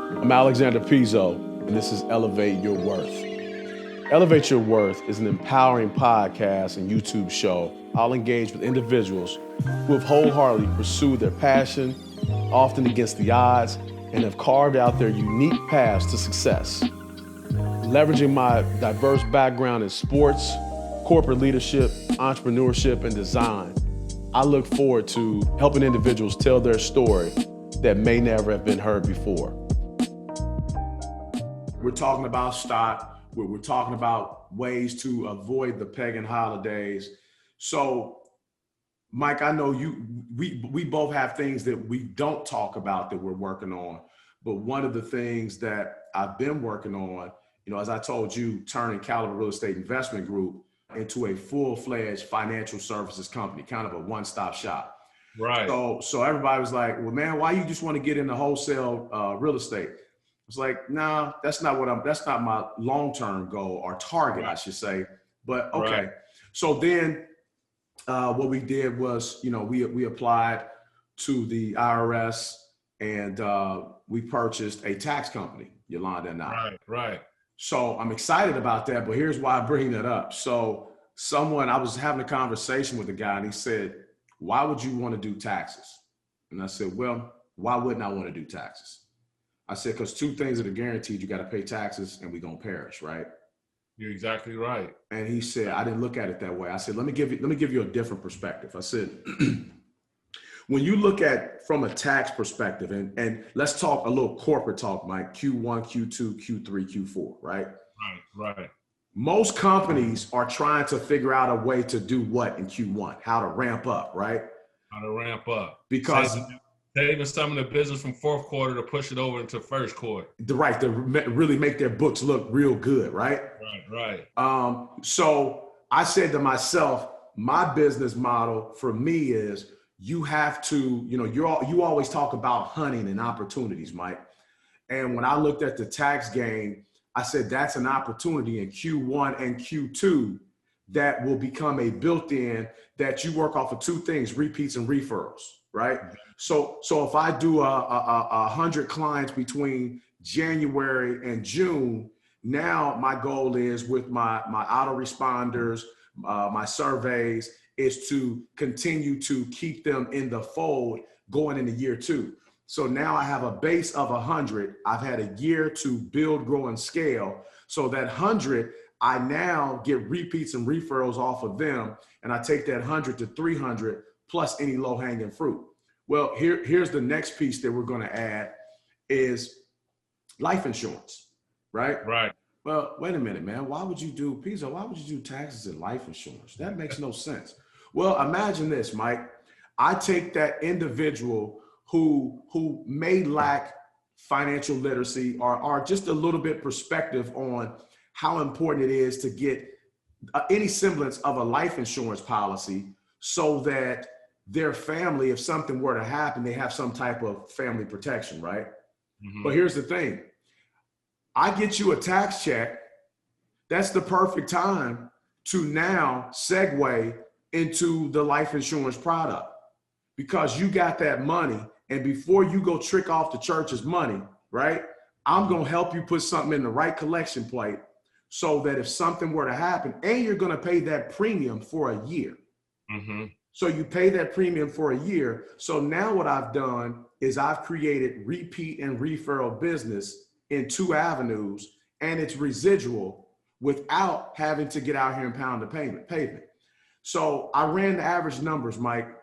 I'm Alexander Pizzo, and this is Elevate Your Worth. Elevate Your Worth is an empowering podcast and YouTube show. I'll engage with individuals who have wholeheartedly pursued their passion, often against the odds, and have carved out their unique paths to success. Leveraging my diverse background in sports, corporate leadership, entrepreneurship, and design, I look forward to helping individuals tell their story that may never have been heard before. We're talking about stock. We're talking about ways to avoid the pagan holidays. So, Mike, I know we both have things that we don't talk about that we're working on. But one of the things that I've been working on, as I told you, turning Caliber Real Estate Investment Group into a full-fledged financial services company, kind of a one-stop shop. Right. So everybody was like, well, man, why you just want to get into wholesale real estate? It's like, nah, that's not my long-term goal or target, right. I should say. But okay. Right. So then what we did was, we applied to the IRS and we purchased a tax company, Yolanda and I. Right. So I'm excited about that, but here's why I bring that up. So I was having a conversation with a guy and he said, why would you want to do taxes? And I said, well, why wouldn't I want to do taxes? I said, because two things that are guaranteed, you got to pay taxes and we're going to perish, right? You're exactly right. And he said, I didn't look at it that way. I said, let me give you a different perspective. I said, when you look at from a tax perspective, and let's talk a little corporate talk, Mike, Q1, Q2, Q3, Q4, right? Right. Most companies are trying to figure out a way to do what in Q1, how to ramp up, right? How to ramp up. Because saving some of the business from fourth quarter to push it over into first quarter. Right, to really make their books look real good, right? Right. So I said to myself, my business model for me is you have to, you always talk about hunting and opportunities, Mike. And when I looked at the tax game, I said that's an opportunity in Q1 and Q2 that will become a built-in that you work off of two things, repeats and referrals, right? So if I do 100 clients between January and June, now my goal is with my autoresponders, my surveys, is to continue to keep them in the fold going into year two. So now I have a base of 100. I've had a year to build, grow, and scale. So that 100, I now get repeats and referrals off of them. And I take that 100 to 300 plus any low hanging fruit. Well, here's the next piece that we're going to add is life insurance, right? Right. Well, wait a minute, man. Why would you do taxes and life insurance? That makes no sense. Well, imagine this, Mike. I take that individual who may lack financial literacy or just a little bit perspective on how important it is to get any semblance of a life insurance policy so that their family, if something were to happen, they have some type of family protection, right? Mm-hmm. But here's the thing. I get you a tax check. That's the perfect time to now segue into the life insurance product because you got that money. And before you go trick off the church's money, right? I'm going to help you put something in the right collection plate so that if something were to happen, and you're going to pay that premium for a year. Mm-hmm. So you pay that premium for a year. So now what I've done is I've created repeat and referral business in two avenues, and it's residual without having to get out here and pound the pavement. So I ran the average numbers, Mike,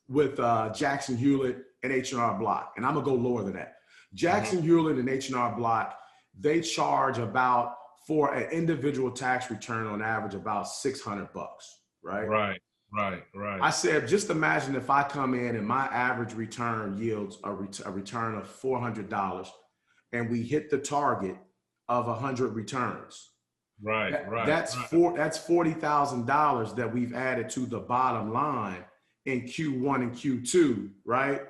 with Jackson Hewlett and H&R Block, and I'm gonna go lower than that. Jackson Hewlett and H&R Block, they charge about, for an individual tax return on average, about $600, right? Right. I said, just imagine if I come in and my average return yields a return of $400 and we hit the target of 100 returns. Right. That's $40,000 that we've added to the bottom line in Q1 and Q2, right?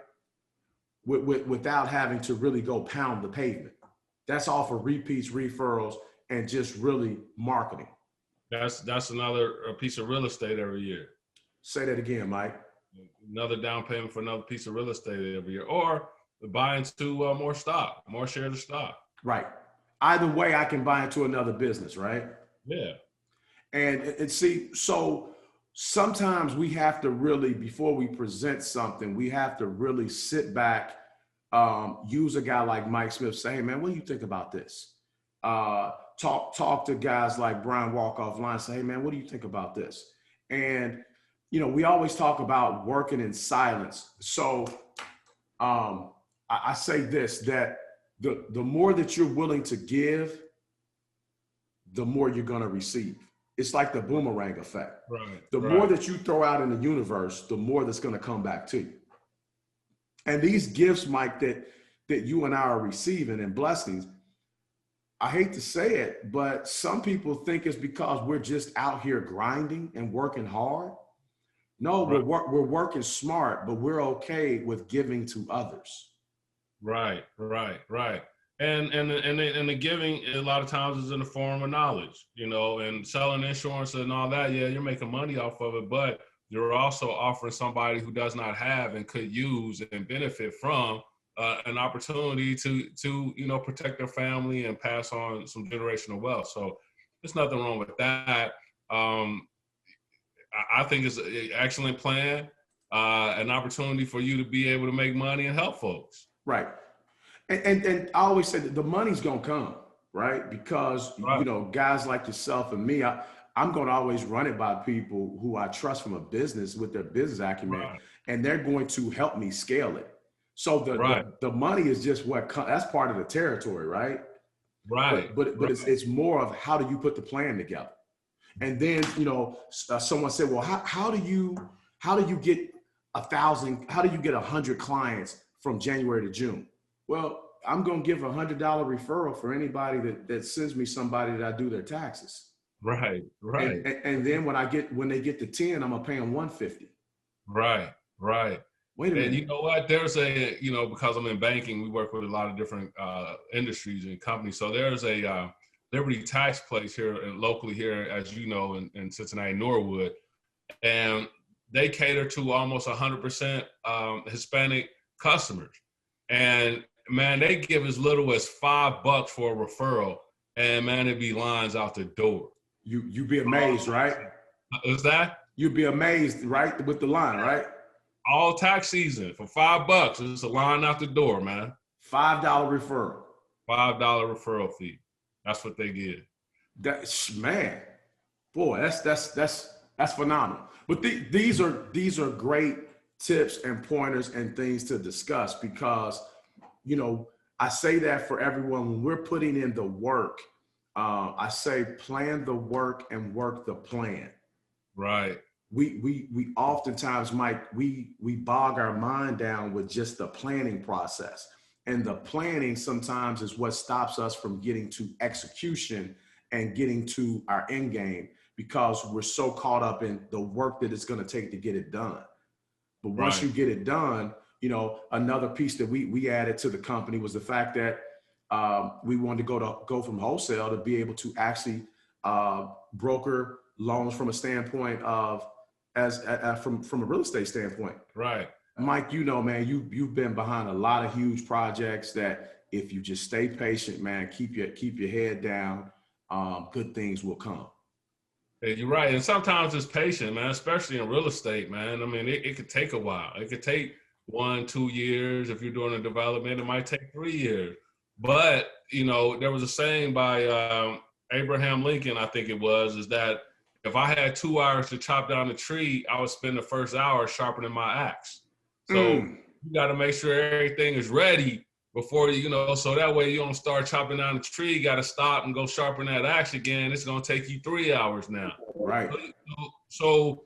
Without having to really go pound the pavement. That's all for repeats, referrals, and just really marketing. That's another piece of real estate every year. Say that again, Mike. Another down payment for another piece of real estate every year. Or buy into more stock, more shares of stock. Right. Either way, I can buy into another business, right? Yeah. And see, so sometimes we have to really, before we present something, we have to really sit back, use a guy like Mike Smith, say, hey, man, what do you think about this? Talk to guys like Brian Walk offline, say, hey, man, what do you think about this? And, we always talk about working in silence. So I say this, that the more that you're willing to give, the more you're going to receive. It's like the boomerang effect. Right. The more that you throw out in the universe, the more that's going to come back to you. And these gifts, Mike, that you and I are receiving and blessings, I hate to say it, but some people think it's because we're just out here grinding and working hard. No, right. we're working smart, but we're okay with giving to others. Right. And the giving a lot of times is in the form of knowledge, and selling insurance and all that. Yeah, you're making money off of it, but you're also offering somebody who does not have and could use and benefit from an opportunity to protect their family and pass on some generational wealth. So there's nothing wrong with that. I think it's an excellent plan, an opportunity for you to be able to make money and help folks. Right. And I always say that the money's going to come, right? Because, guys like yourself and me, I'm going to always run it by people who I trust from a business with their business acumen, and they're going to help me scale it. So the money is just that's part of the territory, right? Right. But it's more of how do you put the plan together? And then, someone said, well, how do you get 1,000? How do you get 100 clients from January to June? Well, I'm going to give $100 referral for anybody that sends me somebody that I do their taxes. Right. And then when they get to 10, I'm going to pay them $150. Right. Wait a minute. And you know what? There's because I'm in banking, we work with a lot of different industries and companies. So there's a Liberty Tax place here locally here, as you know, in Cincinnati, Norwood. And they cater to almost 100% Hispanic customers. And man, they give as little as $5 for a referral, and man, it'd be lines out the door. You'd be amazed, right? Is that? You'd be amazed, right, with the line, right? All tax season for $5, it's a line out the door, man. $5 referral. $5 referral fee. That's what they get. Man, boy, that's phenomenal. But these are great tips and pointers and things to discuss because, I say that for everyone when we're putting in the work. I say plan the work and work the plan. Right. We oftentimes, Mike, we bog our mind down with just the planning process. And the planning sometimes is what stops us from getting to execution and getting to our end game because we're so caught up in the work that it's going to take to get it done. But once you get it done, another piece that we added to the company was the fact that we wanted to go from wholesale to be able to actually broker loans from a standpoint of from a real estate standpoint. Right. Mike, man, you've been behind a lot of huge projects that if you just stay patient, man, keep your head down, good things will come. Yeah, you're right. And sometimes it's patient, man, especially in real estate, man. I mean, it could take a while. It could take 1-2 years. If you're doing a development, it might take 3 years. But, there was a saying by Abraham Lincoln, I think it was, is that if I had 2 hours to chop down a tree, I would spend the first hour sharpening my axe. So you got to make sure everything is ready before, so that way you don't start chopping down the tree. You got to stop and go sharpen that axe again. It's going to take you 3 hours now. Right. So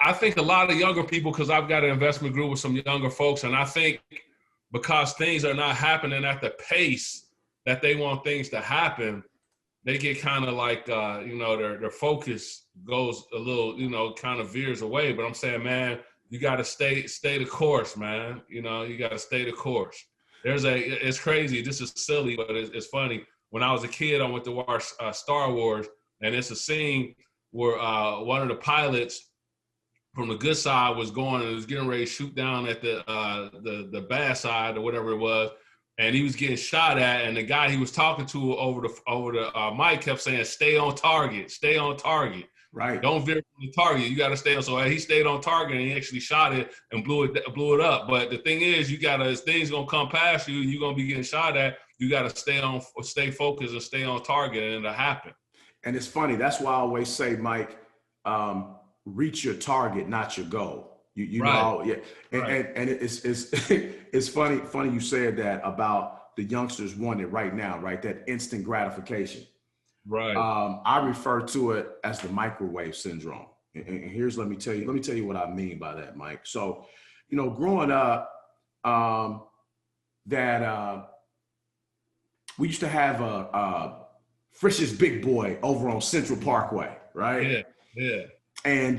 I think a lot of younger people, because I've got an investment group with some younger folks, and I think because things are not happening at the pace that they want things to happen, they get kind of like, their focus goes a little, kind of veers away. But I'm saying, man, you got to stay the course, man. You got to stay the course. It's crazy. This is silly, but it's funny. When I was a kid, I went to watch Star Wars, and it's a scene where one of the pilots from the good side was going and was getting ready to shoot down at the bad side or whatever it was, and he was getting shot at, and the guy he was talking to over the mic kept saying, "Stay on target, stay on target." Right. Don't veer from the target. You got to stay on. So he stayed on target and he actually shot it and blew it up. But the thing is, as things gonna come past you, you're gonna be getting shot at. You got to stay focused and stay on target, and it'll happen. And it's funny. That's why I always say, Mike, reach your target, not your goal. You right. know, yeah. And it's funny you said that about the youngsters want it right now, right? That instant gratification. Right. I refer to it as the microwave syndrome. And here's, let me tell you what I mean by that, Mike. So, growing up, we used to have a Frisch's Big Boy over on Central Parkway, right? Yeah. And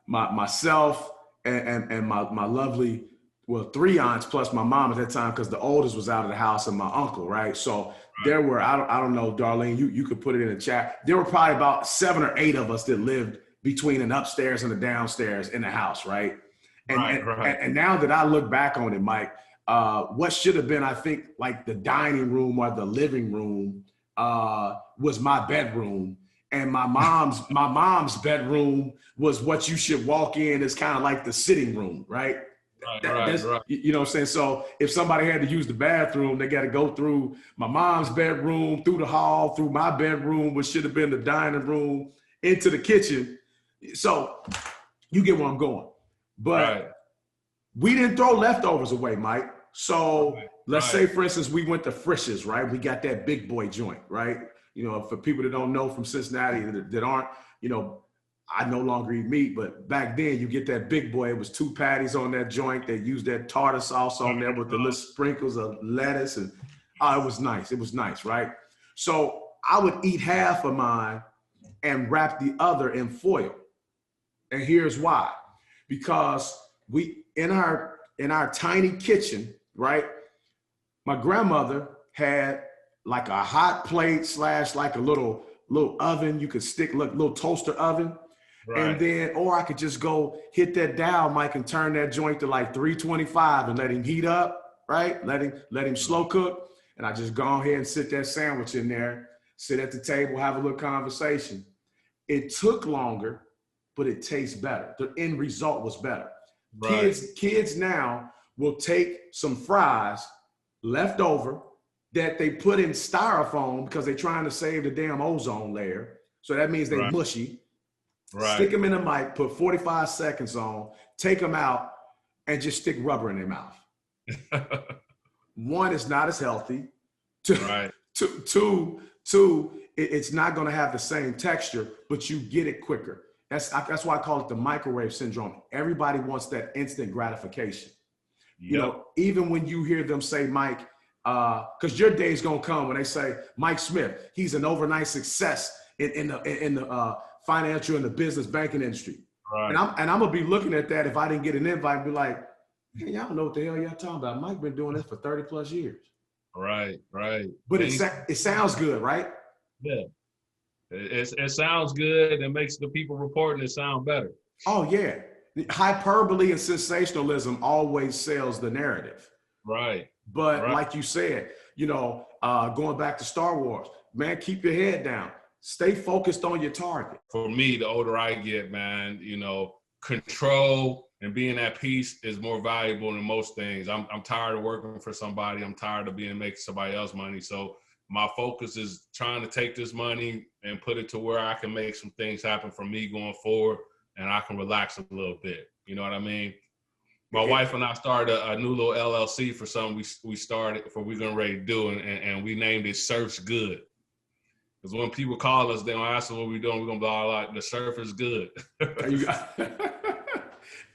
myself and my lovely, three aunts plus my mom at that time, because the oldest was out of the house, and my uncle, right? So there were, I don't know, Darlene, you could put it in the chat. There were probably about 7 or 8 of us that lived between an upstairs and a downstairs in the house, right? And now that I look back on it, Mike, what should have been, I think, like the dining room or the living room was my bedroom. And my mom's bedroom was what you should walk in as kind of like the sitting room, right? Right. You know what I'm saying? So if somebody had to use the bathroom, they got to go through my mom's bedroom, through the hall, through my bedroom, which should have been the dining room, into the kitchen. So you get where I'm going. But we didn't throw leftovers away, Mike. So let's say, for instance, we went to Frisch's, right? We got that big boy joint, right? For people that don't know from Cincinnati that aren't, I no longer eat meat, but back then you get that big boy. It was 2 patties on that joint. They used that tartar sauce on there with the little sprinkles of lettuce, and it was nice. It was nice, right? So I would eat half of mine and wrap the other in foil. And here's why: because we in our tiny kitchen, right? My grandmother had like a hot plate / like a little oven you could stick, little toaster oven. Right. And then, or I could just go hit that dial, Mike, and turn that joint to like 325 and let him heat up, right? Let him slow cook. And I just go ahead and sit that sandwich in there, sit at the table, have a little conversation. It took longer, but it tastes better. The end result was better. Right. Kids now will take some fries left over that they put in styrofoam because they're trying to save the damn ozone layer. So that means they're mushy. Right. Stick them in the mic, put 45 seconds on, take them out, and just stick rubber in their mouth. One, it's not as healthy. Two, it's not going to have the same texture, but you get it quicker. That's why I call it the microwave syndrome. Everybody wants that instant gratification. Yep. Even when you hear them say, Mike, because your day's gonna come when they say Mike Smith, he's an overnight success in the financial and the business banking industry. Right. And I'm gonna be looking at that if I didn't get an invite and be like, hey, y'all know what the hell y'all talking about. Mike been doing this for 30 plus years. Right. But it sounds good, right? Yeah. It sounds good. It makes the people reporting it sound better. Oh yeah. Hyperbole and sensationalism always sells the narrative. Right. But like you said, going back to Star Wars, man, keep your head down. Stay focused on your target. For me, the older I get, man, control and being at peace is more valuable than most things. I'm tired of working for somebody. I'm tired of making somebody else money. So my focus is trying to take this money and put it to where I can make some things happen for me going forward, and I can relax a little bit. You know what I mean? My wife and I started a new little LLC for something we started for we're getting ready to do, and we named it Surf's Good. Because when people call us, they don't ask us what we're doing. We're going to blah, blah, blah. The surf is good.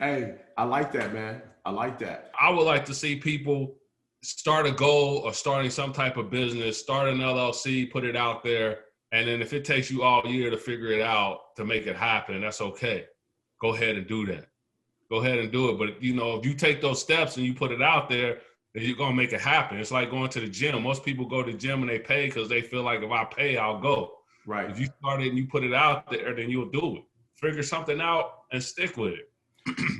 Hey, I like that, man. I like that. I would like to see people start a goal or starting some type of business, start an LLC, put it out there. And then if it takes you all year to figure it out, to make it happen, that's okay. Go ahead and do that. Go ahead and do it. But, if you take those steps and you put it out there, then you're going to make it happen. It's like going to the gym. Most people go to the gym and they pay because they feel like if I pay, I'll go. Right. If you start it and you put it out there, then you'll do it. Figure something out and stick with it.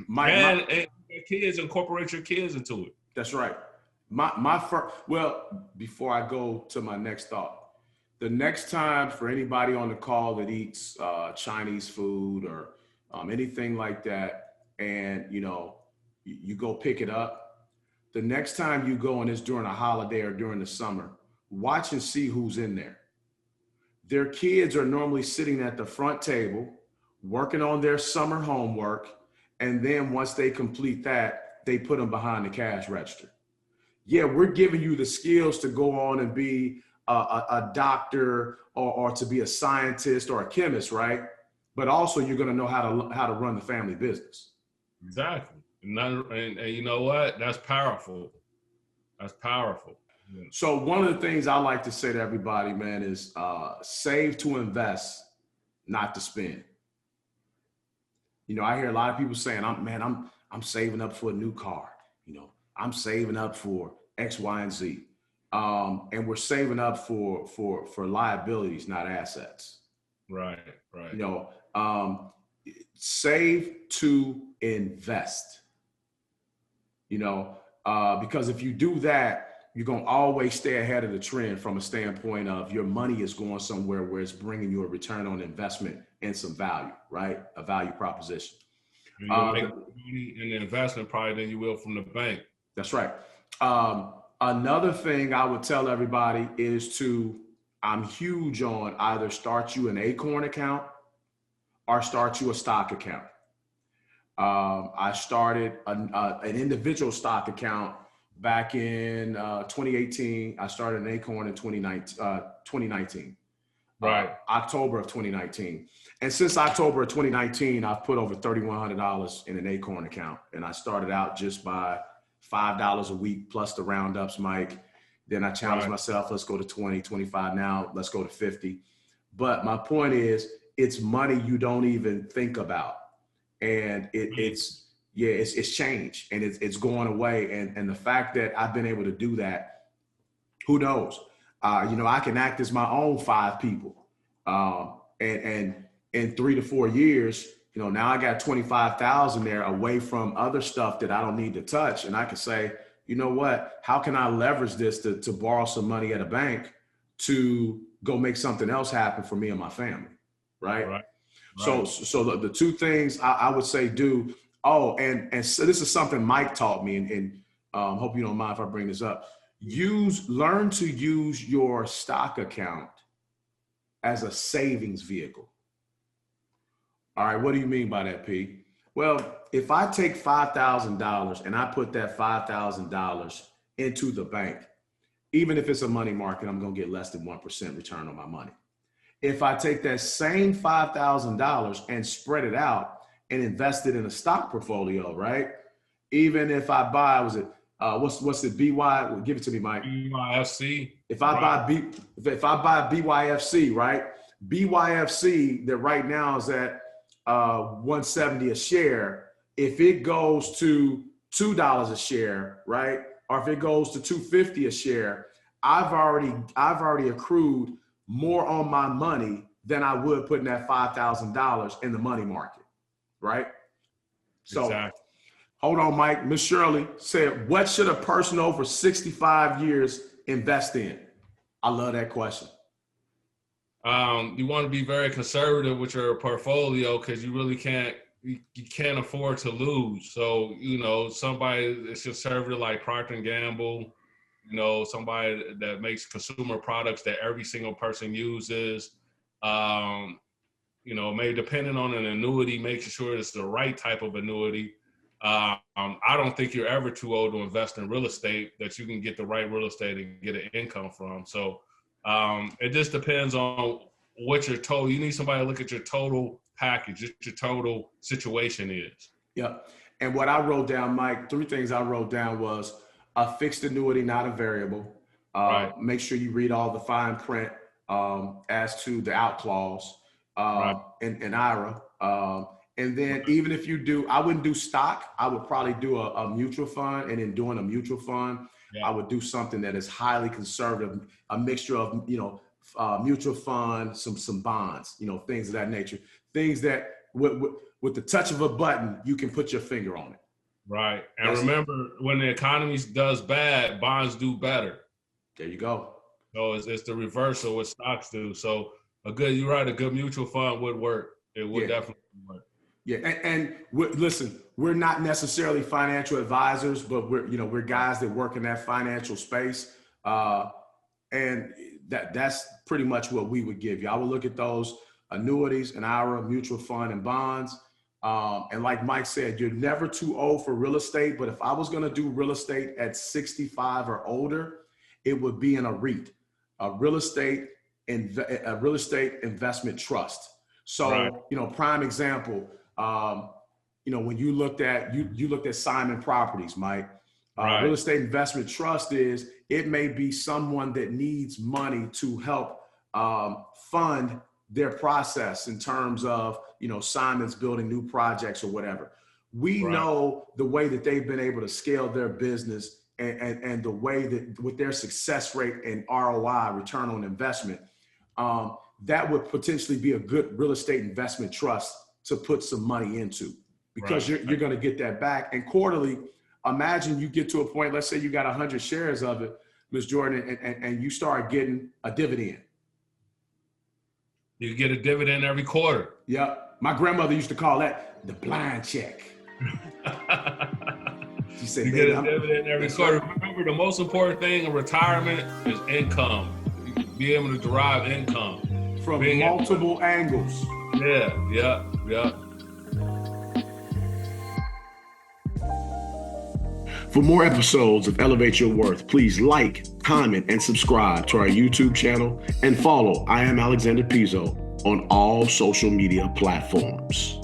My And your kids, incorporate your kids into it. That's right. My first, well, before I go to my next thought, the next time for anybody on the call that eats Chinese food or anything like that, and you go pick it up, the next time you go and it's during a holiday or during the summer, watch and see who's in there. Their kids are normally sitting at the front table, working on their summer homework, and then once they complete that, they put them behind the cash register. Yeah, we're giving you the skills to go on and be a doctor or to be a scientist or a chemist, right? But also you're going to know how to run the family business. Exactly. And you know what? That's powerful. That's powerful. Yeah. So one of the things I like to say to everybody, man, is save to invest, not to spend. I hear a lot of people saying, I'm saving up for a new car. I'm saving up for X, Y, and Z. And we're saving up for liabilities, not assets. Right. Save to invest. Because if you do that, you're going to always stay ahead of the trend from a standpoint of your money is going somewhere where it's bringing you a return on investment and some value, right? A value proposition. You'll make money in the investment probably than you will from the bank. That's right. Another thing I would tell everybody is I'm huge on either start you an Acorn account or start you a stock account. I started an individual stock account back in 2018. I started an Acorn in 2019. Right. October of 2019. And since October of 2019, I've put over $3,100 in an Acorn account. And I started out just by $5 a week plus the roundups, Mike. Then I challenged myself, let's go to 20, 25 now, let's go to 50. But my point is, it's money you don't even think about. And it's changed and it's going away. And the fact that I've been able to do that, who knows? I can act as my own 5 people. And in 3 to 4 years, now I got 25,000 there away from other stuff that I don't need to touch. And I can say, you know what, how can I leverage this to borrow some money at a bank to go make something else happen for me and my family. Right. So the 2 things I would say do. Oh, and so this is something Mike taught me, and hope you don't mind if I bring this up. Learn to use your stock account as a savings vehicle. All right, what do you mean by that, P? Well, if I take $5,000 and I put that $5,000 into the bank, even if it's a money market, I'm going to get less than 1% return on my money. If I take that same $5,000 and spread it out and invest it in a stock portfolio, right? Even if I buy, what's the BY? Give it to me, Mike. BYFC. If I buy BYFC, right? BYFC that right now is at 170 a share. If it goes to $2 a share, right? Or if it goes to $2.50 a share, I've already accrued more on my money than I would putting that $5,000 in the money market, right? So exactly. Hold on, Mike. Miss Shirley said, what should a person over 65 years invest in? I love that question. You want to be very conservative with your portfolio because you really can't afford to lose. So, somebody that's conservative like Procter & Gamble, somebody that makes consumer products that every single person uses, maybe depending on an annuity, making sure it's the right type of annuity. I don't think you're ever too old to invest in real estate that you can get the right real estate and get an income from. So it just depends on what your total, you need somebody to look at your total package, what your total situation is. Yeah. And what I wrote down, Mike, 3 things I wrote down was a fixed annuity, not a variable. Right. Make sure you read all the fine print as to the out clause and IRA. And then even if you do, I wouldn't do stock. I would probably do a mutual fund. And in doing a mutual fund, I would do something that is highly conservative, a mixture of, mutual fund, some bonds, things of that nature. Things that with the touch of a button, you can put your finger on it. Right. And remember, when the economy does bad, bonds do better. There you go. So it's the reverse of what stocks do. So you're right, a good mutual fund would work. It would definitely work. Yeah, and listen, we're not necessarily financial advisors, but we're guys that work in that financial space, and that's pretty much what we would give you. I would look at those annuities, an IRA, mutual fund, and bonds. And like Mike said, you're never too old for real estate. But if I was going to do real estate at 65 or older, it would be in a REIT, a real estate investment trust. So, prime example. When you looked at Simon Properties, Mike, real estate investment trust it may be someone that needs money to help fund their process in terms of, Simon's building new projects or whatever. We know the way that they've been able to scale their business and the way that with their success rate and ROI, return on investment, that would potentially be a good real estate investment trust to put some money into, because you're going to get that back. And quarterly, imagine you get to a point, let's say you got 100 shares of it, Ms. Jordan, and you start getting a dividend. You get a dividend every quarter. Yep. My grandmother used to call that the blind check. She said, you get a dividend every quarter. Remember, the most important thing in retirement is income. You can be able to derive income. From multiple angles. Yeah. For more episodes of Elevate Your Worth, please like, comment, and subscribe to our YouTube channel, and follow I Am Alexander Pizzo on all social media platforms.